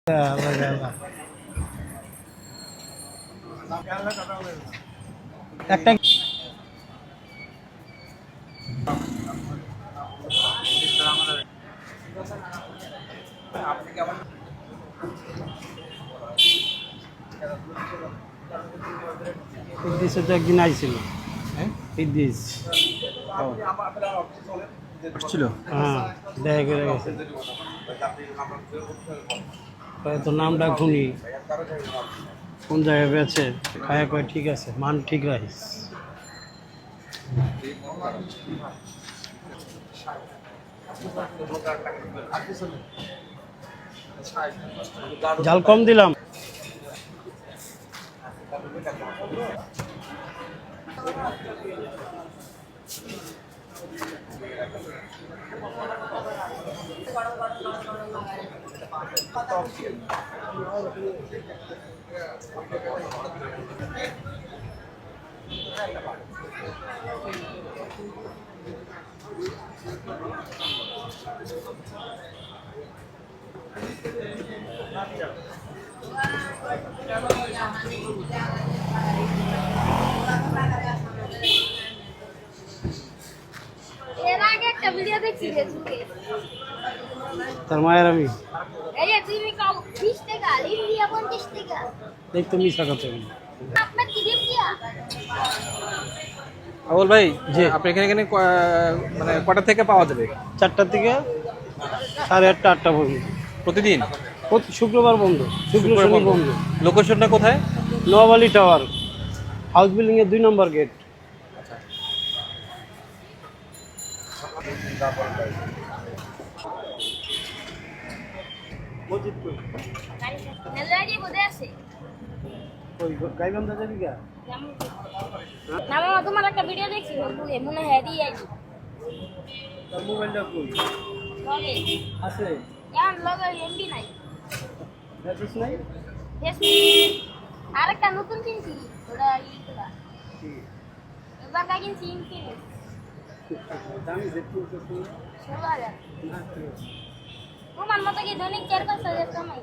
একটা ইদ্রিস তো একদিন আইছিল। হ্যাঁ ইদ্রিস আসছিল। হ্যাঁ, দেখা করে গেছে। তো নামটা শুনি কোন জায়গায় পেয়েছে, খায়া কয় ঠিক আছে, মান ঠিক রাখিস। জাল কম দিলাম। এর আগে একটা ভিডিও দেখছি ফেসবুকে। তার মায়ের আমি এই যে তুমি কাও 20 টাকা ইন্ডিয়া 50 টাকা। দেখ তুমি স্বাগত। আপনার কি দিন দিয়া? আবুল ভাই জি। আপনি এখানে মানে কটা থেকে পাওয়া যাবে 4টার থেকে 8:30 8টা পর্যন্ত প্রতিদিন? প্রতি শুক্রবার বন্ধ, শুক্র শুক্রবার শনি বন্ধ। বন্ধ। লোকেশনটা কোথায়? নোয়াবালি টাওয়ার, হাউস বিল্ডিং এর 2 নম্বর গেট। মেলারি বদে আছে। ওই গাইবান্ধা যাবি গা? না মামা তোমার একটা ভিডিও দেখছি ফেসবুকে, মনে হয় দি আইছি। তার মোবাইলটা কই? লগে আছে? ইয়ার লগে এমবি নাই। দেখিস নাই? ফেসবুক আরেকটা নতুন কিনছি, ওটা ইগুলা এবার কা কিনছি ইনফিনিক্স দামি দেখতে তো 16,000। না। তোমার মতো কি দৈনিক 4-5 হাজার কামাই?